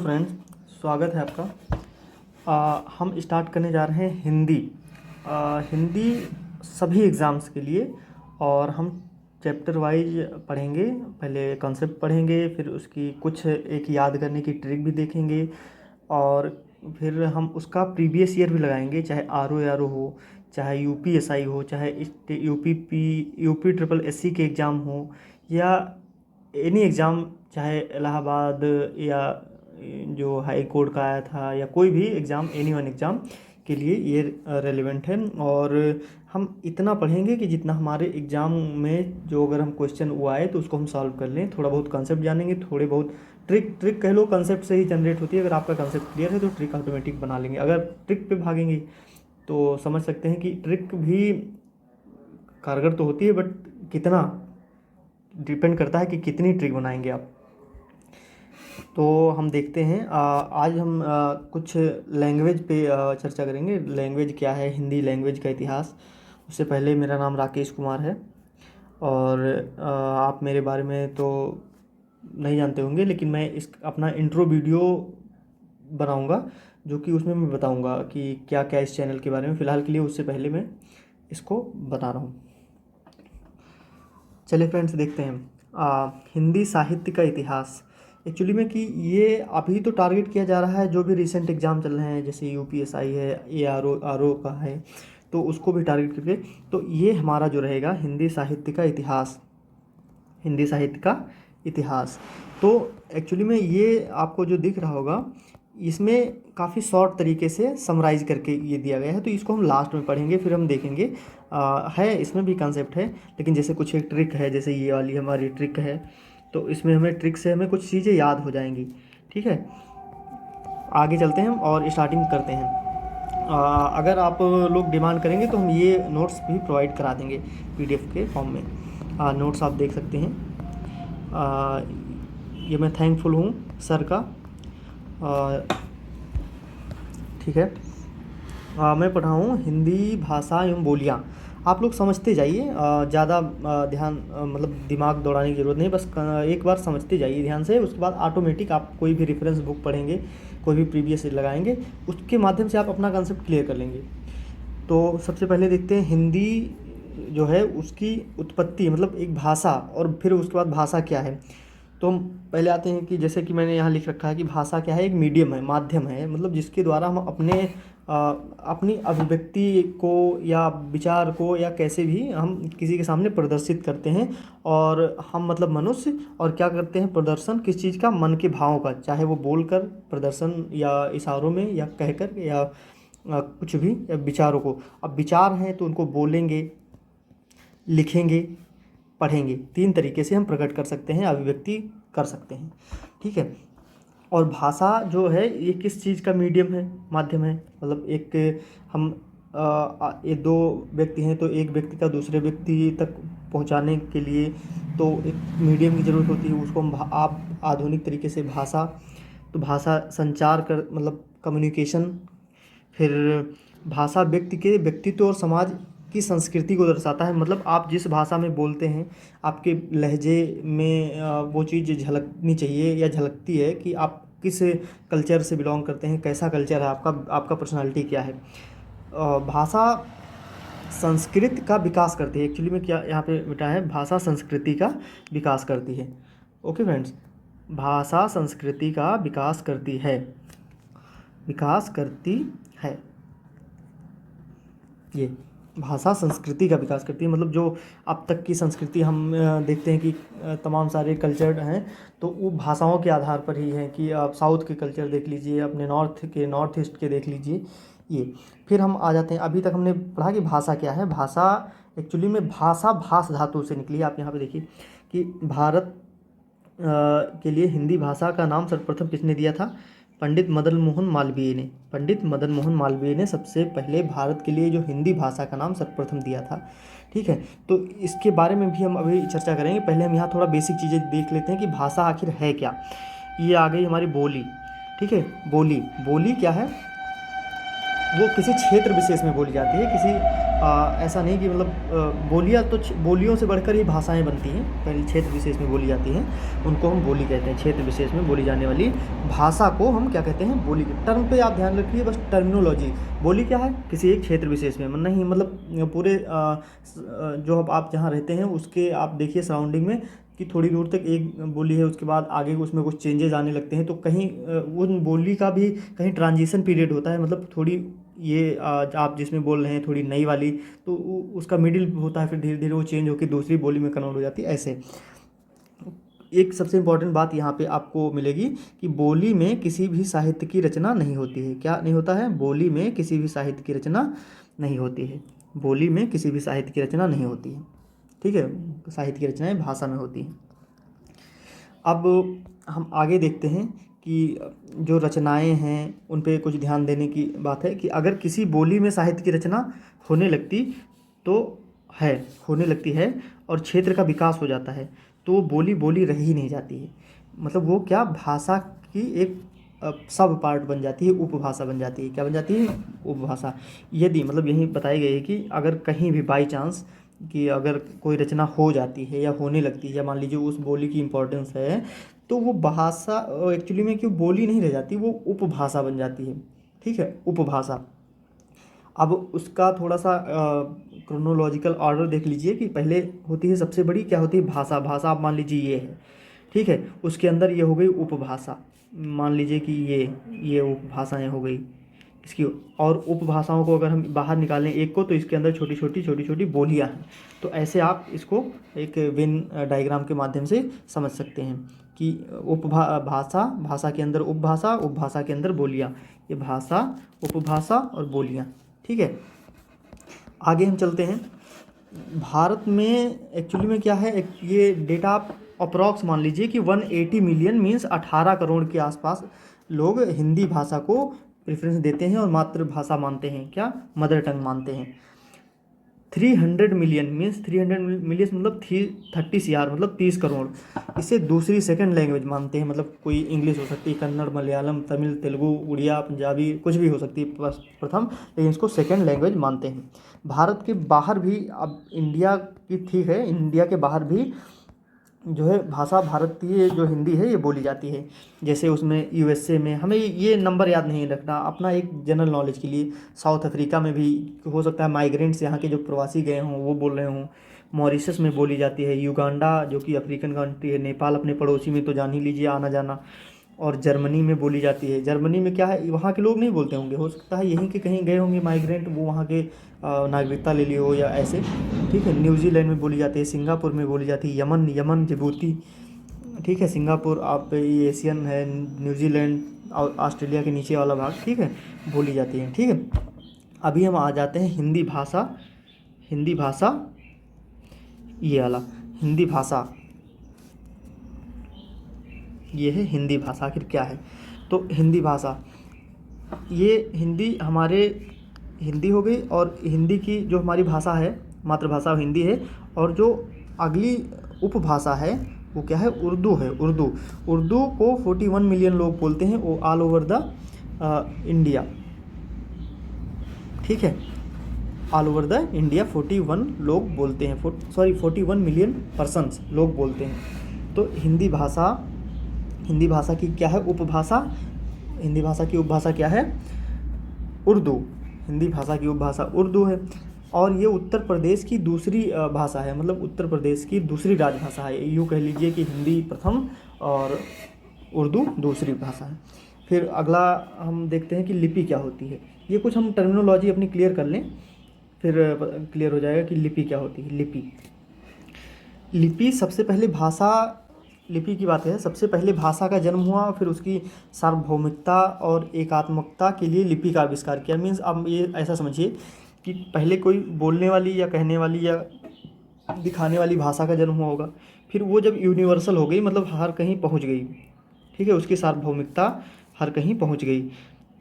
Friends, स्वागत है आपका। हम स्टार्ट करने जा रहे हैं हिंदी। हिंदी सभी एग्ज़ाम्स के लिए, और हम चैप्टर वाइज पढ़ेंगे। पहले कॉन्सेप्ट पढ़ेंगे, फिर उसकी कुछ एक याद करने की ट्रिक भी देखेंगे, और फिर हम उसका प्रीवियस ईयर भी लगाएंगे, चाहे आर ओ हो, चाहे यूपीएसआई हो, चाहे यूपी ट्रिपल एससी के एग्ज़ाम हो, या एनी एग्ज़ाम, चाहे इलाहाबाद या जो हाई कोर्ट का आया था, या कोई भी एग्ज़ाम, एनी वन एग्ज़ाम के लिए ये रेलेवेंट है। और हम इतना पढ़ेंगे कि जितना हमारे एग्ज़ाम में जो अगर हम क्वेश्चन वो आए तो उसको हम सॉल्व कर लें। थोड़ा बहुत कंसेप्ट जानेंगे, थोड़े बहुत ट्रिक कह लो, कंसेप्ट से ही जनरेट होती है। अगर आपका कंसेप्ट क्लियर है तो ट्रिक ऑटोमेटिक बना लेंगे। अगर ट्रिक पे भागेंगे तो समझ सकते हैं कि ट्रिक भी कारगर तो होती है, बट कितना डिपेंड करता है कि कितनी ट्रिक बनाएंगे आप। तो हम देखते हैं, आज हम कुछ लैंग्वेज पे चर्चा करेंगे। लैंग्वेज क्या है, हिंदी लैंग्वेज का इतिहास। उससे पहले मेरा नाम राकेश कुमार है, और आप मेरे बारे में तो नहीं जानते होंगे, लेकिन मैं इस अपना इंट्रो वीडियो बनाऊंगा, जो कि उसमें मैं बताऊंगा कि क्या क्या इस चैनल के बारे में। फ़िलहाल के लिए उससे पहले मैं इसको बता रहा हूँ। चलिए फ्रेंड्स, देखते हैं हिंदी साहित्य का इतिहास। एक्चुअली में कि ये अभी तो टारगेट किया जा रहा है, जो भी रिसेंट एग्ज़ाम चल रहे हैं, जैसे यूपीएसआई है, ए आर ओ का है, तो उसको भी टारगेट करके। तो ये हमारा जो रहेगा हिंदी साहित्य का इतिहास, हिंदी साहित्य का इतिहास। तो एक्चुअली में ये आपको जो दिख रहा होगा, इसमें काफ़ी शॉर्ट तरीके से समराइज़ करके ये दिया गया है, तो इसको हम लास्ट में पढ़ेंगे, फिर हम देखेंगे। है इसमें भी कंसेप्ट है, लेकिन जैसे कुछ एक ट्रिक है, जैसे ये वाली हमारी ट्रिक है, तो इसमें हमें ट्रिक से हमें कुछ चीज़ें याद हो जाएंगी। ठीक है, आगे चलते हैं और स्टार्टिंग करते हैं। अगर आप लोग डिमांड करेंगे तो हम ये नोट्स भी प्रोवाइड करा देंगे पीडीएफ के फॉर्म में। नोट्स आप देख सकते हैं। आ, ये मैं थैंकफुल हूँ सर का। ठीक है, मैं पढ़ा हूँ हिंदी भाषा एवं बोलियाँ। आप लोग समझते जाइए, ज़्यादा ध्यान मतलब दिमाग दौड़ाने की ज़रूरत नहीं, बस एक बार समझते जाइए ध्यान से। उसके बाद ऑटोमेटिक आप कोई भी रेफरेंस बुक पढ़ेंगे, कोई भी प्रीवियस लगाएंगे, उसके माध्यम से आप अपना कंसेप्ट क्लियर कर लेंगे। तो सबसे पहले देखते हैं हिंदी जो है उसकी उत्पत्ति, मतलब एक भाषा, और फिर उसके बाद भाषा क्या है। तो हम पहले आते हैं कि जैसे कि मैंने यहाँ लिख रखा है कि भाषा क्या है, एक मीडियम है, माध्यम है, मतलब जिसके द्वारा हम अपनी अभिव्यक्ति को या विचार को या कैसे भी हम किसी के सामने प्रदर्शित करते हैं। और हम मतलब मनुष्य, और क्या करते हैं, प्रदर्शन किस चीज़ का, मन के भावों का, चाहे वो बोलकर प्रदर्शन या इशारों में या कहकर या कुछ भी, या विचारों को। अब विचार हैं तो उनको बोलेंगे, लिखेंगे, पढ़ेंगे, तीन तरीके से हम प्रकट कर सकते हैं, अभिव्यक्ति कर सकते हैं। ठीक है, और भाषा जो है ये किस चीज़ का मीडियम है, माध्यम है। मतलब एक हम ये दो व्यक्ति हैं, तो एक व्यक्ति का दूसरे व्यक्ति तक पहुंचाने के लिए तो एक मीडियम की ज़रूरत होती है, उसको हम आप आधुनिक तरीके से भाषा, तो भाषा संचार कर मतलब कम्युनिकेशन। फिर भाषा व्यक्ति के व्यक्तित्व और समाज की संस्कृति को दर्शाता है, मतलब आप जिस भाषा में बोलते हैं, आपके लहजे में वो चीज़ झलकनी चाहिए या झलकती है कि आप किस कल्चर से बिलोंग करते हैं, कैसा कल्चर है आपका, आपका पर्सनालिटी क्या है। भाषा संस्कृति का विकास करती है। एक्चुअली में क्या यहाँ पे बेटा है, भाषा संस्कृति का विकास करती है। ओके फ्रेंड्स, भाषा संस्कृति का विकास करती है, विकास करती है। ये भाषा संस्कृति का विकास करती है, मतलब जो अब तक की संस्कृति हम देखते हैं कि तमाम सारे कल्चर हैं, तो वो भाषाओं के आधार पर ही हैं। कि आप साउथ के कल्चर देख लीजिए, अपने नॉर्थ ईस्ट के देख लीजिए। ये फिर हम आ जाते हैं, अभी तक हमने पढ़ा कि भाषा क्या है। भाषा एक्चुअली में भाषा भाष धातु से निकली है। आप यहाँ पे देखिए कि भारत के लिए हिंदी भाषा का नाम सर्वप्रथम किसने दिया था, पंडित मदन मोहन मालवीय ने। पंडित मदन मोहन मालवीय ने सबसे पहले भारत के लिए जो हिंदी भाषा का नाम सर्वप्रथम दिया था। ठीक है, तो इसके बारे में भी हम अभी चर्चा करेंगे। पहले हम यहाँ थोड़ा बेसिक चीज़ें देख लेते हैं कि भाषा आखिर है क्या। ये आ गई हमारी बोली। ठीक है, बोली, बोली क्या है, वो किसी क्षेत्र विशेष में बोली जाती है, किसी ऐसा नहीं कि मतलब बोलियाँ तो बोलियों से बढ़कर ही भाषाएं बनती हैं, पहले क्षेत्र विशेष में बोली जाती हैं, उनको हम बोली कहते हैं। क्षेत्र विशेष में बोली जाने वाली भाषा को हम क्या कहते हैं, बोली। टर्म पे आप ध्यान रखिए बस, टर्मिनोलॉजी। बोली क्या है, किसी एक क्षेत्र विशेष में नहीं, मतलब पूरे जो आप जहाँ रहते हैं उसके आप देखिए सराउंडिंग में कि थोड़ी दूर तक एक बोली है, उसके बाद आगे उसमें कुछ चेंजेस आने लगते हैं, तो कहीं उन बोली का भी कहीं ट्रांजिशन पीरियड होता है, मतलब थोड़ी ये आप जिसमें बोल रहे हैं थोड़ी नई वाली, तो उसका मिडिल होता है, फिर धीरे धीरे वो चेंज होकर दूसरी बोली में कन्वर्ट हो जाती है। ऐसे एक सबसे इम्पॉर्टेंट बात यहाँ पे आपको मिलेगी कि बोली में किसी भी साहित्य की रचना नहीं होती है। क्या नहीं होता है, बोली में किसी भी साहित्य की रचना नहीं होती है। बोली में किसी भी साहित्य की रचना नहीं होती है, ठीक है। साहित्य की रचनाएं भाषा में होती हैं। अब हम आगे देखते हैं कि जो रचनाएं हैं उन पे कुछ ध्यान देने की बात है कि अगर किसी बोली में साहित्य की रचना होने लगती तो होने लगती है और क्षेत्र का विकास हो जाता है, तो वो बोली बोली रह ही नहीं जाती है। मतलब वो क्या, भाषा की एक सब पार्ट बन जाती है, उपभाषा बन जाती है। क्या बन जाती है, उपभाषा। यदि मतलब यही बताई गई है कि अगर कहीं भी बाई चांस कि अगर कोई रचना हो जाती है या होने लगती है, या मान लीजिए उस बोली की इम्पोर्टेंस है, तो वो भाषा एक्चुअली में क्यों बोली नहीं रह जाती, वो उपभाषा बन जाती है, ठीक है, उपभाषा। अब उसका थोड़ा सा क्रोनोलॉजिकल ऑर्डर देख लीजिए कि पहले होती है सबसे बड़ी, क्या होती है, भाषा। भाषा आप मान लीजिए ये है, ठीक है, उसके अंदर ये हो गई उपभाषा, मान लीजिए कि ये उपभाषाएं हो गई इसकी। और उपभाषाओं को अगर हम बाहर निकालें एक को, तो इसके अंदर छोटी छोटी बोलियां हैं। तो ऐसे आप इसको एक वेन डायग्राम के माध्यम से समझ सकते हैं कि भाषा, भाषा के अंदर उपभाषा, उपभाषा के अंदर बोलियां, ये भाषा, उपभाषा और बोलियां, ठीक है। आगे हम चलते हैं। भारत में एक्चुअली में क्या है, ये डेटा आप अप्रॉक्स मान लीजिए कि 180 मिलियन मीन्स 18 करोड़ के आसपास लोग हिंदी भाषा को प्रेफरेंस देते हैं और मातृभाषा मानते हैं, क्या, मदर टंग मानते हैं। 300 मिलियन मीन्स 300 मिलियन मतलब 30 CR मतलब 30 करोड़ इसे दूसरी सेकंड लैंग्वेज मानते हैं। मतलब कोई इंग्लिश हो सकती है, कन्नड़, मलयालम, तमिल, तेलुगु, उड़िया, पंजाबी, कुछ भी हो सकती है प्रथम, लेकिन इसको सेकंड लैंग्वेज मानते हैं। भारत के बाहर भी, अब इंडिया की ठीक है, इंडिया के बाहर भी जो है भाषा भारतीय जो हिंदी है ये बोली जाती है। जैसे उसमें USA में, हमें ये नंबर याद नहीं रखना, अपना एक जनरल नॉलेज के लिए, साउथ अफ्रीका में भी हो सकता है माइग्रेंट्स यहाँ के जो प्रवासी गए हों वो बोल रहे हों। मॉरिशस में बोली जाती है, युगांडा जो कि अफ्रीकन कंट्री है, नेपाल अपने पड़ोसी में तो जान ही लीजिए आना जाना। और जर्मनी में बोली जाती है। जर्मनी में क्या है, वहाँ के लोग नहीं बोलते होंगे, हो सकता है यहीं के कहीं गए होंगे माइग्रेंट, वो वहाँ के नागरिकता ले ली हो या ऐसे, ठीक है। न्यूजीलैंड में बोली जाती है, सिंगापुर में बोली जाती है, यमन, जिबूती, ठीक है। सिंगापुर आप ये एशियन है, न्यूजीलैंड और ऑस्ट्रेलिया के नीचे वाला भाग, ठीक है, बोली जाती है, ठीक है। अभी हम आ जाते हैं हिंदी भाषा। हिंदी भाषा ये वाला, हिंदी भाषा ये है हिंदी भाषा। आखिर क्या है, तो हिंदी भाषा, ये हिंदी हमारे हिंदी हो गई, और हिंदी की जो हमारी भाषा है, मातृभाषा हिंदी है, और जो अगली उपभाषा है वो क्या है, उर्दू है। उर्दू को 41 मिलियन लोग बोलते हैं, वो ऑल ओवर द इंडिया, ठीक है, ऑल ओवर द इंडिया 41 लोग बोलते हैं, 41 मिलियन पर्सन्स लोग बोलते हैं। तो हिंदी भाषा की क्या है, उपभाषा। हिंदी भाषा की उपभाषा क्या है, उर्दू। हिंदी भाषा की उपभाषा उर्दू है, और ये उत्तर प्रदेश की दूसरी भाषा है, मतलब उत्तर प्रदेश की दूसरी राजभाषा है। यूँ कह लीजिए कि हिंदी प्रथम और उर्दू दूसरी भाषा है। फिर अगला हम देखते हैं कि लिपि क्या होती है। ये कुछ हम टर्मिनोलॉजी अपनी क्लियर कर लें, फिर क्लियर हो जाएगा कि लिपि क्या होती है। लिपि सबसे पहले भाषा, लिपि की बात है, सबसे पहले भाषा का जन्म हुआ, फिर उसकी सार्वभौमिकता और एकात्मकता के लिए लिपि का आविष्कार किया। मीन्स अब ये ऐसा समझिए कि पहले कोई बोलने वाली या कहने वाली या दिखाने वाली भाषा का जन्म हुआ होगा, फिर वो जब यूनिवर्सल हो गई, मतलब हर कहीं पहुंच गई, ठीक है, उसकी सार्वभौमिकता हर कहीं पहुंच गई,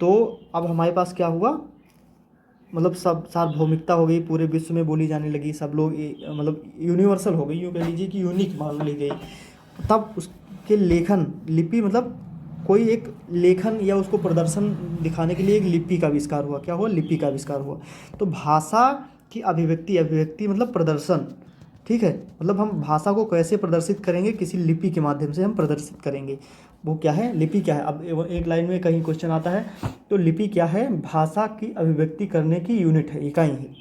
तो अब हमारे पास क्या हुआ, मतलब सब सार्वभौमिकता हो गई, पूरे विश्व में बोली जाने लगी, सब लोग मतलब यूनिवर्सल हो गई, यूँ कह लीजिए कि यूनिक मान ली गई। तब उसके लेखन, लिपि मतलब कोई एक लेखन या उसको प्रदर्शन दिखाने के लिए एक लिपि का आविष्कार हुआ। क्या हुआ? लिपि का आविष्कार हुआ। तो भाषा की अभिव्यक्ति, अभिव्यक्ति मतलब प्रदर्शन, ठीक है। मतलब हम भाषा को कैसे प्रदर्शित करेंगे? किसी लिपि के माध्यम से हम प्रदर्शित करेंगे। वो क्या है? लिपि क्या है? अब एक लाइन में कहीं क्वेश्चन आता है तो लिपि क्या है? भाषा की अभिव्यक्ति करने की यूनिट है, इकाई है।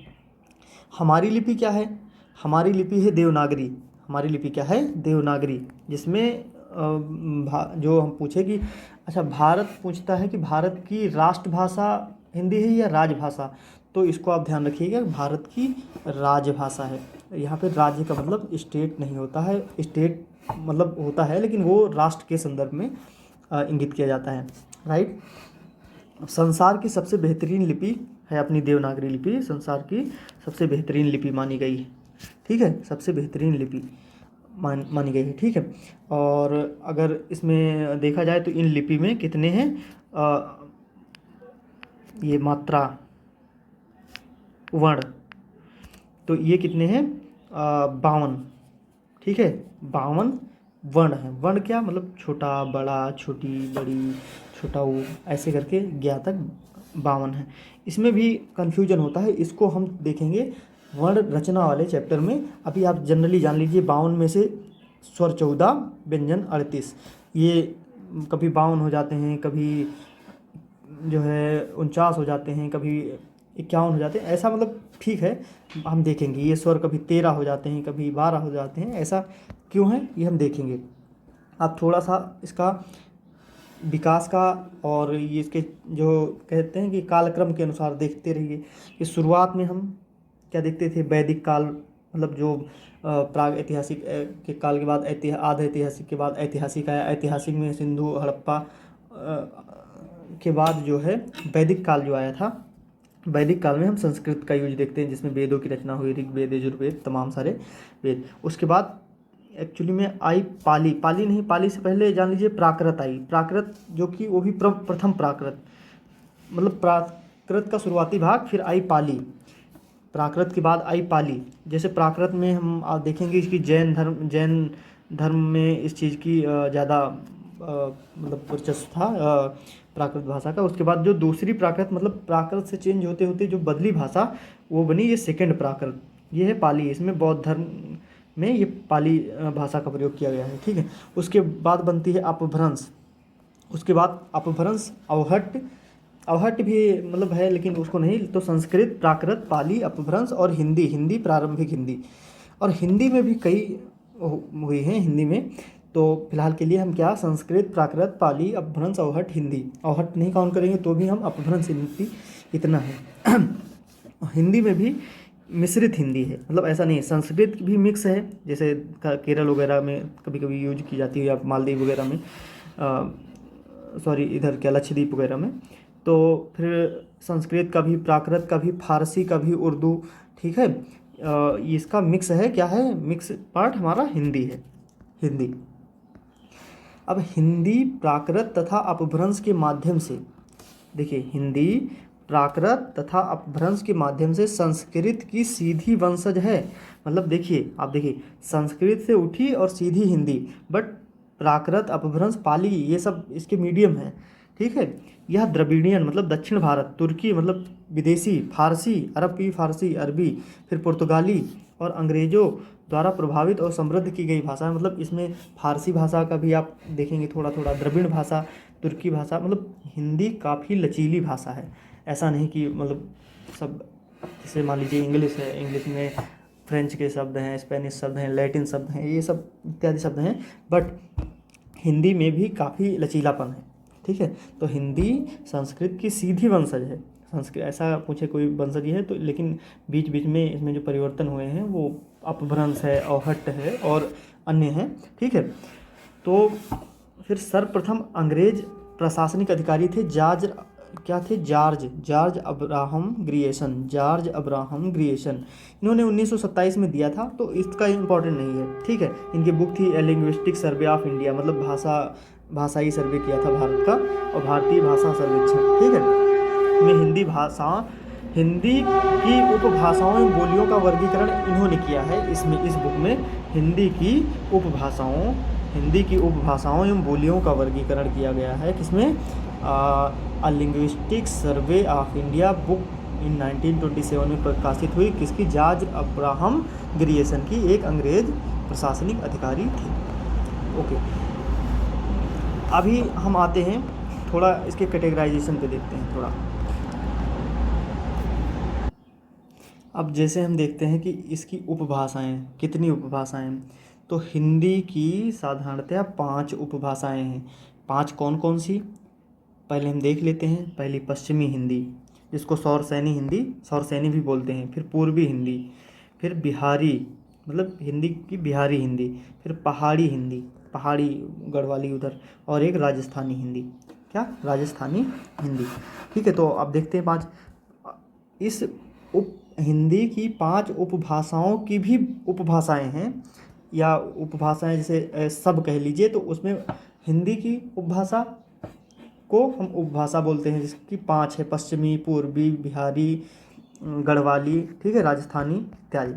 हमारी लिपि क्या है? हमारी लिपि है देवनागरी। हमारी लिपि क्या है? देवनागरी। जिसमें जो हम पूछे कि अच्छा, भारत पूछता है कि भारत की राष्ट्रभाषा हिंदी है या राजभाषा, तो इसको आप ध्यान रखिएगा, भारत की राजभाषा है। यहाँ पे राज्य का मतलब स्टेट नहीं होता है, स्टेट मतलब होता है लेकिन वो राष्ट्र के संदर्भ में इंगित किया जाता है, राइट। संसार की सबसे बेहतरीन लिपि है अपनी देवनागरी लिपि, संसार की सबसे बेहतरीन लिपि मानी गई है, ठीक है। सबसे बेहतरीन लिपि मानी गई है, ठीक है। और अगर इसमें देखा जाए तो इन लिपि में कितने हैं? ये मात्रा, वर्ण, तो ये कितने हैं? 52, ठीक है। 52 वर्ण हैं। वर्ण क्या मतलब? छोटा, बड़ा, छोटी, बड़ी, छोटा ऊ, ऐसे करके 11 तक 52 है। इसमें भी कन्फ्यूजन होता है, इसको हम देखेंगे वर्ण रचना वाले चैप्टर में। अभी आप जनरली जान लीजिए 52 में से स्वर 14, व्यंजन 38। ये कभी 52 हो जाते हैं, कभी जो है 49 हो जाते हैं, कभी 51 हो जाते हैं, ऐसा मतलब ठीक है, हम देखेंगे। ये स्वर कभी 13 हो जाते हैं, कभी 12 हो जाते हैं, ऐसा क्यों है ये हम देखेंगे। आप थोड़ा सा इसका विकास का और ये इसके जो कहते हैं कि कालक्रम के अनुसार देखते रहिए कि शुरुआत में हम क्या देखते थे? वैदिक काल, मतलब जो प्राग ऐतिहासिक के काल के बाद आधे ऐतिहासिक के बाद ऐतिहासिक आया। ऐतिहासिक में सिंधु, हड़प्पा के बाद जो है वैदिक काल जो आया था। वैदिक काल में हम संस्कृत का यूज देखते हैं, जिसमें वेदों की रचना हुई, ऋग्वेद, यजुर्वेद, तमाम सारे वेद। उसके बाद एक्चुअली में आई पाली। पाली नहीं, पाली से पहले जान लीजिए प्राकृत आई। प्राकृत जो कि वो भी प्रथम प्राकृत, मतलब प्राकृत का शुरुआती भाग, फिर आई पाली। प्राकृत के बाद आई पाली। जैसे प्राकृत में हम देखेंगे इसकी जैन धर्म में इस चीज़ की ज़्यादा मतलब वर्चस्व था प्राकृत भाषा का। उसके बाद जो दूसरी प्राकृत, मतलब प्राकृत से चेंज होते होते जो बदली भाषा, वो बनी ये सेकंड प्राकृत, ये है पाली। इसमें बौद्ध धर्म में ये पाली भाषा का प्रयोग किया गया है, ठीक है। उसके बाद बनती है अपभ्रंश। उसके बाद अपभ्रंश, अवहट्ट। अवहट्ट भी मतलब है लेकिन उसको नहीं, तो संस्कृत, प्राकृत, पाली, अपभ्रंश और हिंदी प्रारंभिक हिंदी। और हिंदी में भी कई हुई हैं हिंदी में। तो फिलहाल के लिए हम क्या, संस्कृत, प्राकृत, पाली, अपभ्रंश, अवहट्ट, हिंदी। अवहट्ट नहीं काउंट करेंगे तो भी हम अपभ्रंश, हिंदी इतना है। हिंदी में भी मिश्रित हिंदी है, मतलब ऐसा नहीं है। संस्कृत भी मिक्स है, जैसे केरल वगैरह में कभी कभी यूज की जाती है, या मालदीव वगैरह में, सॉरी इधर क्या लक्षद्वीप वगैरह में। तो फिर संस्कृत का भी, प्राकृत का भी, फारसी का भी, उर्दू, ठीक है। इसका मिक्स है, क्या है? मिक्स पार्ट हमारा हिंदी है, हिंदी। अब हिंदी प्राकृत तथा अपभ्रंश के माध्यम से, देखिए हिंदी प्राकृत तथा अपभ्रंश के माध्यम से संस्कृत की सीधी वंशज है। मतलब देखिए, आप देखिए, संस्कृत से उठी और सीधी हिंदी, बट प्राकृत, अपभ्रंश, पाली ये सब इसके मीडियम है, ठीक है। यह द्रविडियन मतलब दक्षिण भारत, तुर्की मतलब विदेशी, फारसी, अरब की फारसी, अरबी, फिर पुर्तगाली और अंग्रेज़ों द्वारा प्रभावित और समृद्ध की गई भाषा है। मतलब इसमें फारसी भाषा का भी आप देखेंगे थोड़ा थोड़ा, द्रविड़ भाषा, तुर्की भाषा, मतलब हिंदी काफ़ी लचीली भाषा है। ऐसा नहीं कि मतलब सब, जैसे मान लीजिए इंग्लिश है, इंग्लिश में फ्रेंच के शब्द हैं, स्पेनिश शब्द हैं, लैटिन शब्द हैं, ये सब इत्यादि शब्द हैं, बट हिंदी में भी काफ़ी लचीलापन है, ठीक है। तो हिंदी संस्कृत की सीधी वंशज है। संस्कृत ऐसा पूछे कोई वंशज है तो, लेकिन बीच बीच में इसमें जो परिवर्तन हुए हैं वो अपभ्रंश है, अवहट्ट है और अन्य हैं, ठीक है। तो फिर सर्वप्रथम अंग्रेज प्रशासनिक अधिकारी थे जॉर्ज अब्राहम ग्रियेशन। इन्होंने 1927 में दिया था, तो इसका इम्पोर्टेंट नहीं है, ठीक है। इनकी बुक थी ए लिंग्विस्टिक सर्वे ऑफ इंडिया, मतलब भाषाई सर्वे किया था भारत का, और भारतीय भाषा सर्वेक्षण, ठीक है। में हिंदी की उपभाषाओं एवं बोलियों का वर्गीकरण इन्होंने किया है। इसमें इस बुक में हिंदी की उपभाषाओं हिंदी की उपभाषाओं एवं बोलियों का वर्गीकरण किया गया है किसमें, a linguistic survey of India book in 1927 में प्रकाशित हुई, किसकी, जॉर्ज अब्राहम ग्रियर्सन की, एक अंग्रेज प्रशासनिक अधिकारी थे। ओके, अभी हम आते हैं थोड़ा इसके कैटेगराइजेशन पे देखते हैं थोड़ा। अब जैसे हम देखते हैं कि इसकी उपभाषाएं, कितनी उपभाषाएं, तो हिंदी की साधारणतया 5 उपभाषाएं हैं। 5 कौन कौन सी, पहले हम देख लेते हैं। पहली पश्चिमी हिंदी, जिसको सौरसैनी हिंदी, सौरसैनी भी बोलते हैं। फिर पूर्वी हिंदी, फिर बिहारी, मतलब हिंदी की बिहारी हिंदी, फिर पहाड़ी हिंदी, पहाड़ी गढ़वाली उधर, और एक राजस्थानी हिंदी, क्या, राजस्थानी हिंदी। ठीक है, तो अब देखते हैं 5। इस उप हिंदी की 5 उपभाषाओं की भी उपभाषाएं हैं, या उपभाषाएं जैसे सब कह लीजिए, तो उसमें हिंदी की उपभाषा को हम उपभाषा बोलते हैं, जिसकी 5 है, पश्चिमी, पूर्वी, बिहारी, गढ़वाली, ठीक है, राजस्थानी इत्यादि।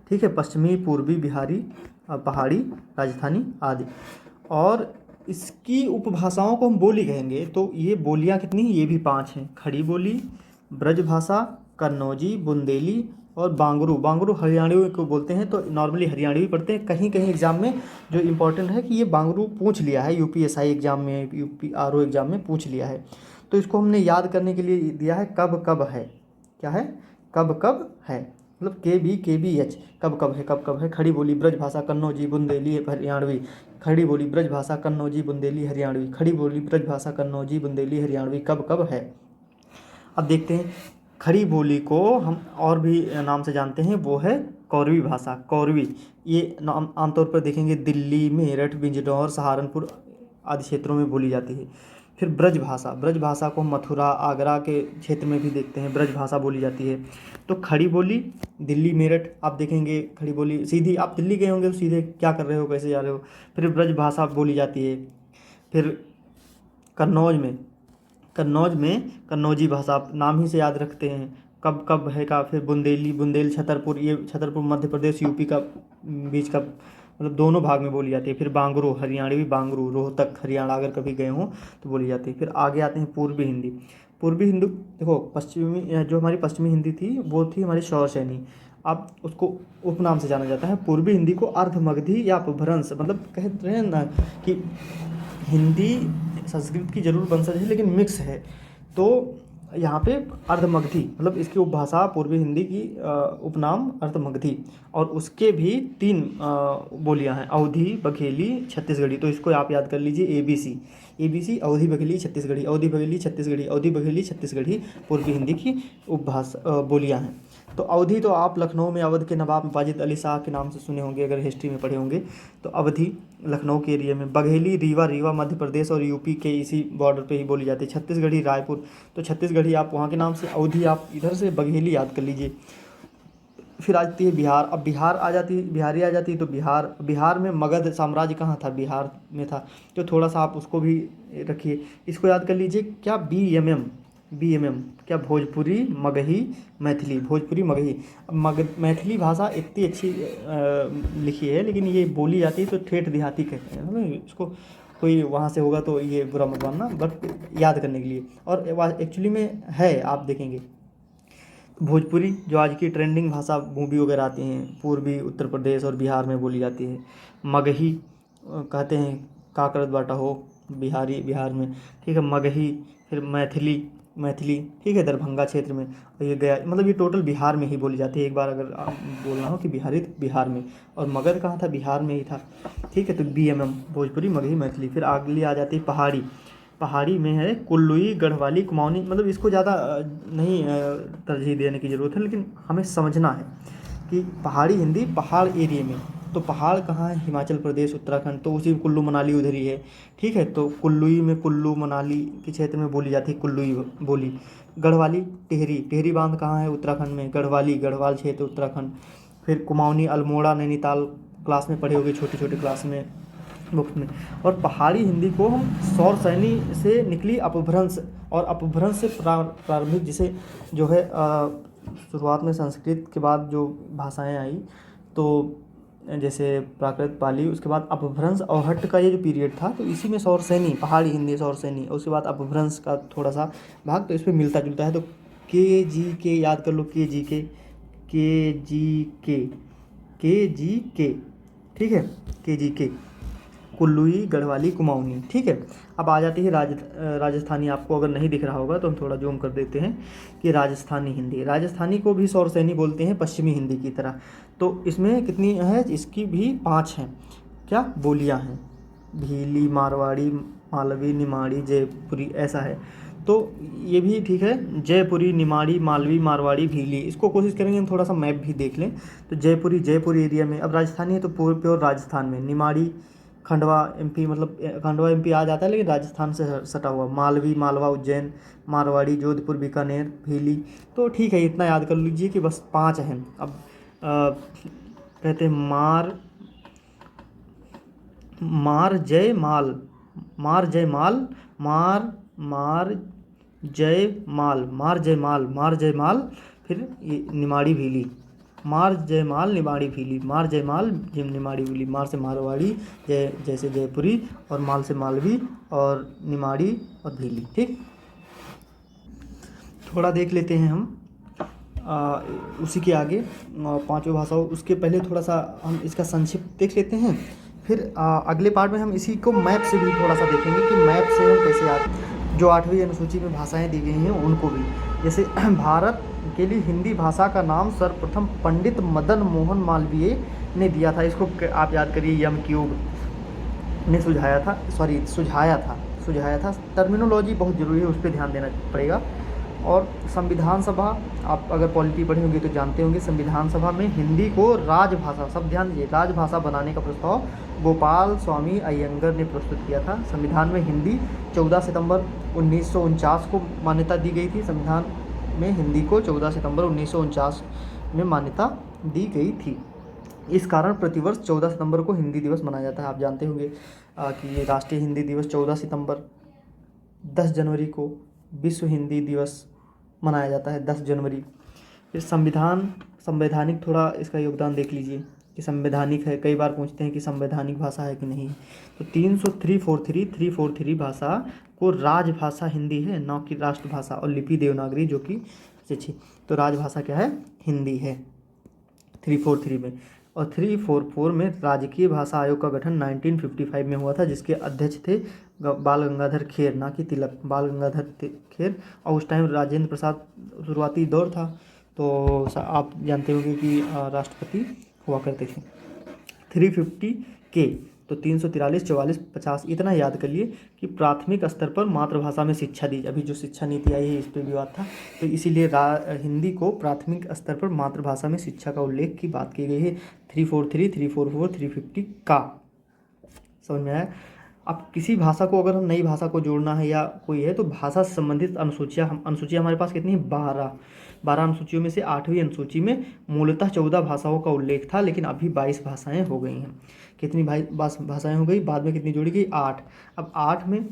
ठीक है, पश्चिमी, पूर्वी, बिहारी, पहाड़ी, राजस्थानी आदि। और इसकी उपभाषाओं को हम बोली कहेंगे, तो ये बोलियां कितनी, ये भी 5 हैं। खड़ी बोली, ब्रजभाषा, कन्नौजी, बुंदेली और बांगरू। बांगरू हरियाणवी को बोलते हैं, तो नॉर्मली हरियाणवी पढ़ते हैं। कहीं कहीं एग्जाम में जो इम्पोर्टेंट है कि ये बांगरू पूछ लिया है, यूपीएसआई एग्जाम में, यूपीआरओ एग्जाम में पूछ लिया है, तो इसको हमने याद करने के लिए दिया है कब कब है। क्या है, कब कब है, मतलब KBH, कब कब है, कब कब है। खड़ी बोली, ब्रजभाषा, कन्नौजी, बुंदेली, हरियाणवी। खड़ी बोली, ब्रजभाषा, कन्नौजी, बुंदेली, हरियाणवी। खड़ी बोली, ब्रजभाषा, कन्नौजी, बुंदेली, हरियाणवी, कब कब है। अब देखते हैं, खड़ी बोली को हम और भी नाम से जानते हैं, वो है कौरवी भाषा, कौरवी। ये नाम आमतौर पर देखेंगे दिल्ली, मेरठ, बिजनौर, सहारनपुर आदि क्षेत्रों में बोली जाती है। फिर ब्रज भाषा, ब्रज भाषा को मथुरा, आगरा के क्षेत्र में भी देखते हैं, ब्रज भाषा बोली जाती है। तो खड़ी बोली दिल्ली, मेरठ आप देखेंगे, खड़ी बोली सीधी, आप दिल्ली गए होंगे तो सीधे क्या कर रहे हो, कैसे जा रहे हो। फिर ब्रज भाषा बोली जाती है। फिर कन्नौज में कन्नौजी भाषा, आप नाम ही से याद रखते हैं, कब कब है का। फिर बुंदेल, छतरपुर, ये छतरपुर मध्य प्रदेश यूपी का बीच का, मतलब दोनों भाग में बोली जाती है। फिर बांगरू, हरियाणवी बांगरू, रोहतक हरियाणा अगर कभी गए हों तो बोली जाती है। फिर आगे आते हैं पूर्वी हिंदी। पूर्वी हिंदी देखो, पश्चिमी, जो हमारी पश्चिमी हिंदी थी वो थी हमारी सौरसैनी, अब उसको उपनाम से जाना जाता है। पूर्वी हिंदी को अर्धमगधी या अपभ्रंश, मतलब कहते हैं ना कि हिंदी संस्कृत की जरूर वंशज है लेकिन मिक्स है, तो यहाँ पे अर्धमगधी, मतलब इसकी उपभाषा पूर्वी हिंदी की उपनाम अर्धमगधी, और उसके भी 3 बोलियां हैं, अवधी, बघेली, छत्तीसगढ़ी। तो इसको आप याद कर लीजिए, ABC, अवधी, बघेली, छत्तीसगढ़ी, अवधी, बघेली, छत्तीसगढ़ी, अवधी, बघेली, छत्तीसगढ़ी पूर्वी हिंदी की उपभाषा बोलियां हैं। तो अवधी तो आप लखनऊ में अवध के नवाब वाजिद अली शाह के नाम से सुने होंगे, अगर हिस्ट्री में पढ़े होंगे तो। अवधी लखनऊ के एरिया में, बघेली रीवा मध्य प्रदेश और यूपी के इसी बॉर्डर पे ही बोली जाती है। छत्तीसगढ़ी रायपुर, तो छत्तीसगढ़ी आप वहाँ के नाम से, अवधी आप इधर से बघेली याद कर लीजिए। फिर आती है बिहार, अब बिहार आ जाती है, बिहारी आ जाती है, तो बिहार में मगध साम्राज्य कहाँ था, बिहार में था, तो थोड़ा सा आप उसको भी रखिए, इसको याद कर लीजिए। क्या, BMM, क्या, भोजपुरी, मगही, मैथिली, भोजपुरी, मगही। मैथिली भाषा इतनी अच्छी लिखी है, लेकिन ये बोली जाती है तो ठेठ देहाती कहते हैं, मतलब इसको कोई वहाँ से होगा तो ये बुरा मत मानना, बट याद करने के लिए, और एक्चुअली में है, आप देखेंगे। भोजपुरी जो आज की ट्रेंडिंग भाषा मूवी वगैरह आती हैं, पूर्वी उत्तर प्रदेश और बिहार में बोली जाती है। मगही कहते हैं, का करत बाटा हो, बिहार में, ठीक है, मगही। फिर मैथिली, ठीक है, दरभंगा क्षेत्र में, और ये गया, मतलब ये टोटल बिहार में ही बोली जाती है। एक बार अगर आप बोलना हो कि बिहारी, तो बिहार में, और मगध कहाँ था, बिहार में ही था। ठीक है, तो BMM, भोजपुरी, मगही, मैथिली। फिर अगली आ जाती है पहाड़ी में है कुल्लुई, गढ़वाली, कुमाऊनी, मतलब इसको ज़्यादा नहीं तरजीह देने की ज़रूरत है, लेकिन हमें समझना है कि पहाड़ी हिंदी पहाड़ एरिया में, तो पहाड़ कहाँ है, हिमाचल प्रदेश, उत्तराखंड, तो उसी कुल्लू मनाली उधर ही है। ठीक है, तो कुल्लुई में, कुल्लू मनाली के क्षेत्र में बोली जाती है कुल्लुई बोली। गढ़वाली, टिहरी बांध कहाँ है, उत्तराखंड में, गढ़वाल क्षेत्र, उत्तराखंड। फिर कुमाऊनी, अल्मोड़ा, नैनीताल, क्लास में पढ़े होंगे, छोटी क्लास में, बुक में। और पहाड़ी हिंदी को हम सौरसैनी से निकली अपभ्रंश, और अपभ्रंश से प्रारंभिक, जिसे जो है शुरुआत में संस्कृत के बाद जो भाषाएं आई, तो जैसे प्राकृत, पाली, उसके बाद अपभ्रंश और हट्ट का ये जो पीरियड था, तो इसी में सौरसैनी, पहाड़ी हिंदी सौरसैनी, और उसके बाद अपभ्रंश का थोड़ा सा भाग, तो इस पर मिलता जुलता है। तो के याद कर लो, के जी के, ठीक है, के, कुल्लुई, गढ़वाली, कुमाऊनी, ठीक है। अब आ जाती है राजस्थानी। आपको अगर नहीं दिख रहा होगा तो हम थोड़ा जूम कर देते हैं कि राजस्थानी हिंदी, राजस्थानी को भी सौरसैनी बोलते हैं, पश्चिमी हिंदी की तरह। तो इसमें कितनी है, इसकी भी 5 हैं, क्या बोलियां हैं, भीली, मारवाड़ी, मालवी, निमाड़ी, जयपुरी, ऐसा है। तो ये भी ठीक है, जयपुरी, निमाड़ी, मालवी, मारवाड़ी, भीली। इसको कोशिश करेंगे हम थोड़ा सा मैप भी देख लें। तो जयपुर एरिया में, अब राजस्थानी है तो प्योर राजस्थान में, निमाड़ी खंडवा एमपी, मतलब खंडवा एमपी आ जाता है लेकिन राजस्थान से सटा हुआ, मालवी, मालवा, उज्जैन, मारवाड़ी, जोधपुर, बीकानेर, भीली। तो ठीक है, इतना याद कर लीजिए कि बस 5 हैं। अब कहते हैं मार जय माल, मार जय माल, मार जय माल, मार जय माल, मार जय माल, फिर ये निमाड़ी भीली, मार जय माल, निमाड़ी भीली, मार जय माल, जिम निमाड़ी भीली, मार से मारवाड़ी, जैसे जयपुरी, और माल से मालवी, और निमाड़ी, और भीली, ठीक। थोड़ा देख लेते हैं हम उसी के आगे 5 भाषाओं, उसके पहले थोड़ा सा हम इसका संक्षिप्त देख लेते हैं। फिर अगले पार्ट में हम इसी को मैप से भी थोड़ा सा देखेंगे कि मैप से हम कैसे जो 8वीं अनुसूची में भाषाएं दी गई हैं उनको भी। जैसे भारत के लिए हिंदी भाषा का नाम सर्वप्रथम पंडित मदन मोहन मालवीय ने दिया था। इसको आप याद करिए, यम क्यूब ने सुझाया था। टर्मिनोलॉजी बहुत ज़रूरी है, उस पर ध्यान देना पड़ेगा। और संविधान सभा, आप अगर पॉलिटी पढ़े होंगे तो जानते होंगे, संविधान सभा में हिंदी को राजभाषा, सब ध्यान दीजिए, राजभाषा बनाने का प्रस्ताव गोपाल स्वामी अयंगर ने प्रस्तुत किया था। संविधान में हिंदी 14 सितंबर 1949 को मान्यता दी गई थी। संविधान में हिंदी को 14 सितंबर 1949 में मान्यता दी गई थी। इस कारण प्रतिवर्ष 14 सितंबर को हिंदी दिवस मनाया जाता है। आप जानते होंगे कि ये राष्ट्रीय हिंदी दिवस 14 सितंबर, 10 जनवरी को विश्व हिंदी दिवस मनाया जाता है, 10 जनवरी। फिर संवैधानिक, थोड़ा इसका योगदान देख लीजिए कि संवैधानिक है, कई बार पूछते हैं कि संवैधानिक भाषा है कि नहीं। तो 343 भाषा को राजभाषा हिंदी है, न कि राष्ट्रभाषा, और लिपि देवनागरी जो कि अच्छी। तो राजभाषा क्या है, हिंदी है 343 में। और 344 में राजकीय भाषा आयोग का गठन 1955 में हुआ था, जिसके अध्यक्ष थे बाल गंगाधर खेर, ना कि तिलक, बाल गंगाधर खेर। और उस टाइम राजेंद्र प्रसाद शुरुआती दौर था, तो आप जानते होंगे कि राष्ट्रपति हुआ करते थे। 350 के, तो 343, 44, 50, इतना याद कर लिए कि प्राथमिक स्तर पर मातृभाषा में शिक्षा दी। अभी जो शिक्षा नीति आई है इस पर विवाद था, तो इसीलिए हिंदी को प्राथमिक स्तर पर मातृभाषा में शिक्षा का उल्लेख की बात की गई है। 343, 344, 350 का समझ में आया। अब किसी भाषा को अगर हम नई भाषा को जोड़ना है या कोई है, तो भाषा से संबंधित अनुसूचियाँ हमारे पास कितनी है, 12 अनुसूचियों में से 8वीं अनुसूची में मूलतः 14 भाषाओं का उल्लेख था, लेकिन अभी 22 भाषाएं हो गई हैं। कितनी भाषाएं हो गई, बाद में कितनी जोड़ी गई, 8। अब 8 में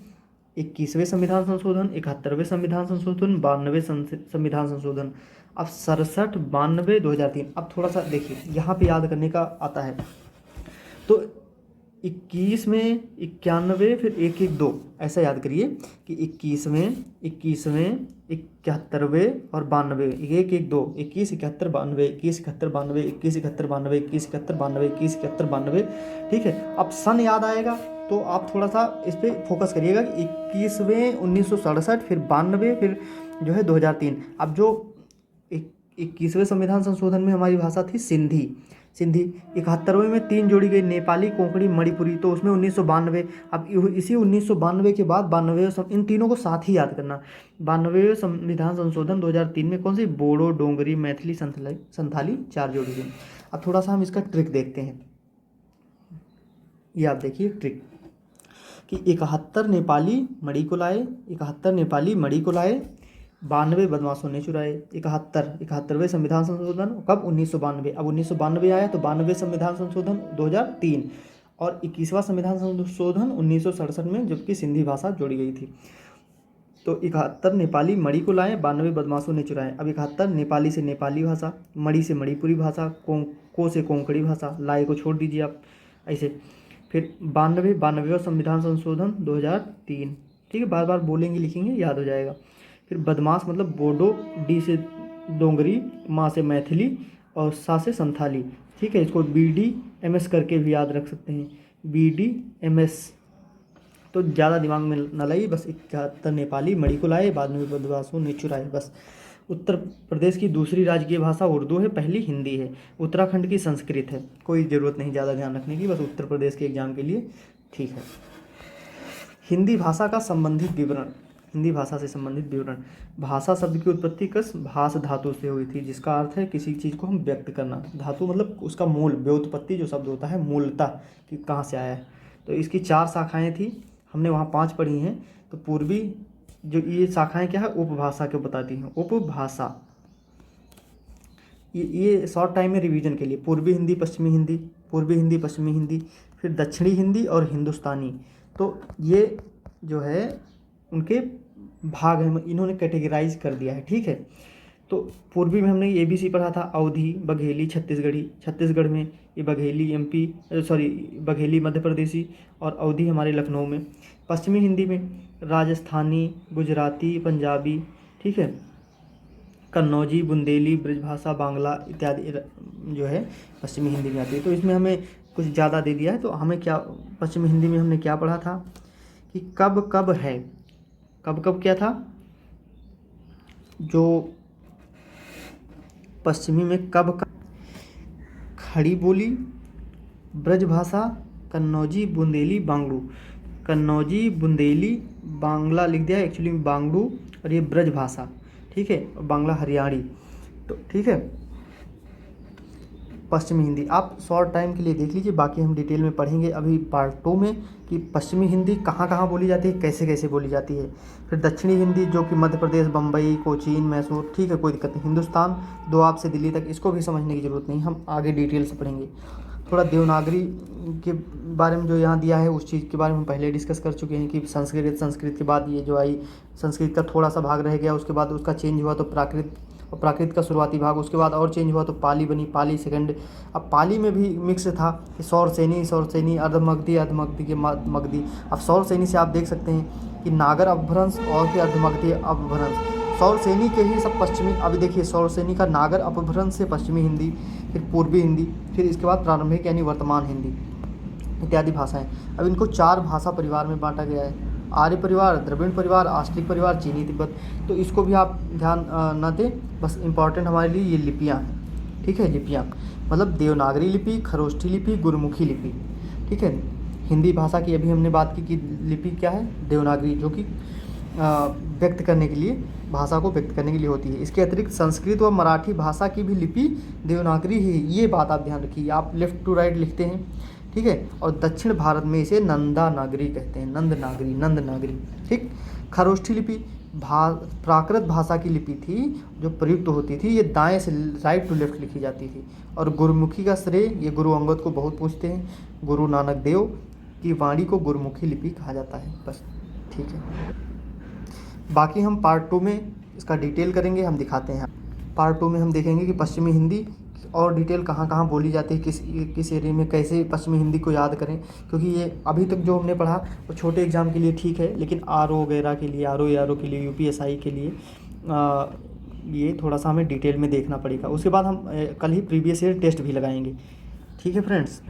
21वें संविधान संशोधन, 71वें संविधान संशोधन, 92वें संविधान संशोधन, अब 67, 92, 2003। अब थोड़ा सा देखिए, यहाँ पे याद करने का आता है। तो 21 में, 91, फिर 112, ऐसा याद करिए कि 21वें, 71वें और 92, 112, 21, 71, 92, 21, 71, 92, 21, 71, 92, 21, 71, 92, 21, 71, 92, ठीक है। अब सन याद आएगा तो आप थोड़ा सा इस पर फोकस करिएगा कि 21वें 1967, फिर 92, फिर जो है 2003। अब जो 21वें संविधान संशोधन में हमारी भाषा थी सिंधी। 71वें में 3 जोड़ी गई, नेपाली, कोंकणी, मणिपुरी, तो उसमें 1992। अब इसी 1992 के बाद 92, इन तीनों को साथ ही याद करना। 92वें संविधान संशोधन 2003 में कौन सी, बोडो, डोंगरी, मैथिली, संथाली 4 जोड़ी गई। अब थोड़ा सा हम इसका ट्रिक देखते हैं। ये आप देखिए ट्रिक कि 71 नेपाली मणि को लाए, 92 बदमाशों ने चुराए। 71वें संविधान संशोधन कब, 1992। अब 1992 आया तो 92वें संविधान संशोधन 2003, और 21वां संविधान संशोधन 1967 में, जबकि सिंधी भाषा जोड़ी गई थी। तो 71 नेपाली मणि को लाएँ, 92 बदमाशों ने चुराएँ। अब 71 नेपाली से नेपाली भाषा, मणि से मणिपुरी भाषा, को से कोंकणी भाषा, लाए को छोड़ दीजिए आप ऐसे। फिर 92वां संविधान संशोधन 2003, ठीक है, बार बार बोलेंगे लिखेंगे याद हो जाएगा। फिर बदमाश मतलब बोडो, डी से डोंगरी, माँ से मैथिली और सा से संथाली, ठीक है। इसको BDMS करके भी याद रख सकते हैं, BDMS। तो ज़्यादा दिमाग में न लाइए, बस 71 नेपाली मणि को लाए, बाद में बदमाशों ने चुराए, बस। उत्तर प्रदेश की दूसरी राजकीय भाषा उर्दू है, पहली हिंदी है। उत्तराखंड की संस्कृत है, कोई ज़रूरत नहीं ज़्यादा ध्यान रखने की, बस उत्तर प्रदेश के एग्जाम के लिए ठीक है। हिंदी भाषा का संबंधित विवरण, हिंदी भाषा से संबंधित विवरण। भाषा शब्द की उत्पत्ति कस भाष धातु से हुई थी, जिसका अर्थ है किसी चीज़ को हम व्यक्त करना। धातु मतलब उसका मूल, व्युत्पत्ति जो शब्द होता है मूलतः कि कहाँ से आया है। तो इसकी 4 शाखाएँ थी, हमने वहाँ 5 पढ़ी हैं। तो पूर्वी जो ये शाखाएं क्या है, उपभाषा को बताती हैं। उपभाषा ये शॉर्ट टाइम में रिवीजन के लिए, पूर्वी हिंदी पश्चिमी हिंदी, पूर्वी हिंदी पश्चिमी हिंदी, फिर दक्षिणी हिंदी और हिंदुस्तानी। तो ये जो है उनके भाग हैं, इन्होंने कैटेगराइज कर दिया है, ठीक है। तो पूर्वी में हमने ABC पढ़ा था, अवधी, बघेली, छत्तीसगढ़ी। छत्तीसगढ़ में ये बघेली MP, बघेली मध्य प्रदेशी, और अवधी हमारे लखनऊ में। पश्चिमी हिंदी में राजस्थानी, गुजराती, पंजाबी, ठीक है, कन्नौजी, बुंदेली, ब्रजभाषा, बांग्ला इत्यादि जो है पश्चिमी हिंदी में आती है। तो इसमें हमें कुछ ज़्यादा दे दिया है। तो हमें क्या, पश्चिमी हिंदी में हमने क्या पढ़ा था कि कब कब है, कब कब क्या था, जो पश्चिमी में कब कब, खड़ी बोली, ब्रजभाषा, कन्नौजी, बुंदेली, बांग्लू। कन्नौजी, बुंदेली, बांग्ला लिख दिया, एक्चुअली बांग्लू, और ये ब्रजभाषा, ठीक है, बांग्ला हरियाणी। तो ठीक है, पश्चिमी हिंदी आप शॉर्ट टाइम के लिए देख लीजिए, बाकी हम डिटेल में पढ़ेंगे अभी पार्ट 2 में कि पश्चिमी हिंदी कहाँ कहाँ बोली जाती है, कैसे कैसे बोली जाती है। फिर दक्षिणी हिंदी जो कि मध्य प्रदेश, बम्बई, कोचीन, मैसूर, ठीक है, कोई दिक्कत नहीं। हिंदुस्तान दोआब से दिल्ली तक, इसको भी समझने की ज़रूरत नहीं, हम आगे डिटेल से पढ़ेंगे। थोड़ा देवनागरी के बारे में जो यहाँ दिया है उस चीज़ के बारे में हम पहले डिस्कस कर चुके हैं कि संस्कृत के बाद ये जो आई, संस्कृत का थोड़ा सा भाग रह गया, उसके बाद उसका चेंज हुआ तो प्राकृत, और प्राकृत का शुरुआती भाग, उसके बाद और चेंज हुआ तो पाली बनी, पाली सेकंड। अब पाली में भी मिक्स था कि सौरसेनी, अर्धमगधी के मगधी। अब सौरसेनी से आप देख सकते हैं कि नागर अपभ्रंश और फिर अर्धमगधी अपभ्रंश। सौरसेनी के ही सब पश्चिमी, अभी देखिए सौरसेनी का नागर अपभ्रंश से पश्चिमी हिंदी, फिर पूर्वी हिंदी, फिर इसके बाद प्रारंभिक यानी वर्तमान हिंदी इत्यादि भाषाएं। अब इनको 4 भाषा परिवार में बांटा गया है, आर्य परिवार, द्रविड़ परिवार, आस्ट्रिक परिवार, चीनी तिब्बत। तो इसको भी आप ध्यान न दें, बस इम्पॉर्टेंट हमारे लिए ये लिपियाँ हैं, ठीक है। लिपियाँ मतलब देवनागरी लिपि, खरोष्ठी लिपि, गुरुमुखी लिपि, ठीक है। हिंदी भाषा की अभी हमने बात की कि लिपि क्या है, देवनागरी, जो कि व्यक्त करने के लिए, भाषा को व्यक्त करने के लिए होती है। इसके अतिरिक्त संस्कृत व मराठी भाषा की भी लिपि देवनागरी ही है, ये बात आप ध्यान रखिए। आप लेफ्ट टू राइट लिखते हैं, ठीक है। और दक्षिण भारत में इसे नंदानागरी कहते हैं, नंदनागरी, ठीक। खरोष्ठी लिपि प्राकृत भाषा की लिपि थी जो प्रयुक्त होती थी, ये दाएं से राइट टू लेफ्ट लिखी जाती थी। और गुरुमुखी का श्रेय ये गुरु अंगद को बहुत पूछते हैं। गुरु नानक देव की वाणी को गुरुमुखी लिपि कहा जाता है, बस, ठीक है। बाकी हम पार्ट 2 में इसका डिटेल करेंगे, हम दिखाते हैं। पार्ट 2 में हम देखेंगे कि पश्चिमी हिंदी और डिटेल कहाँ कहाँ बोली जाती है, किस एरिया में, कैसे पश्चिमी हिंदी को याद करें। क्योंकि ये अभी तक जो हमने पढ़ा वो छोटे एग्जाम के लिए ठीक है, लेकिन RO वगैरह के लिए, RO के लिए, UPSI के लिए ये थोड़ा सा हमें डिटेल में देखना पड़ेगा। उसके बाद हम कल ही प्रीवियस ईयर टेस्ट भी लगाएंगे, ठीक है फ्रेंड्स।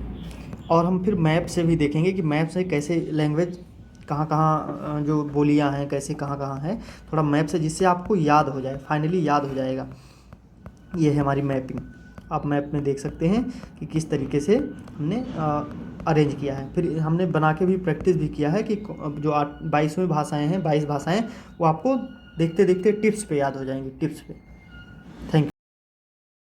और हम फिर मैप से भी देखेंगे कि मैप से कैसे लैंग्वेज कहाँ कहाँ जो बोलियाँ हैं, कैसे कहाँ कहाँ हैं, थोड़ा मैप से, जिससे आपको याद हो जाए, फाइनली याद हो जाएगा। ये है हमारी मैपिंग, आप मैप में देख सकते हैं कि किस तरीके से हमने अरेंज किया है। फिर हमने बना के भी प्रैक्टिस भी किया है कि जो 22 भाषाएं हैं, 22 भाषाएं, वो आपको देखते देखते टिप्स पे याद हो जाएंगी, टिप्स पे।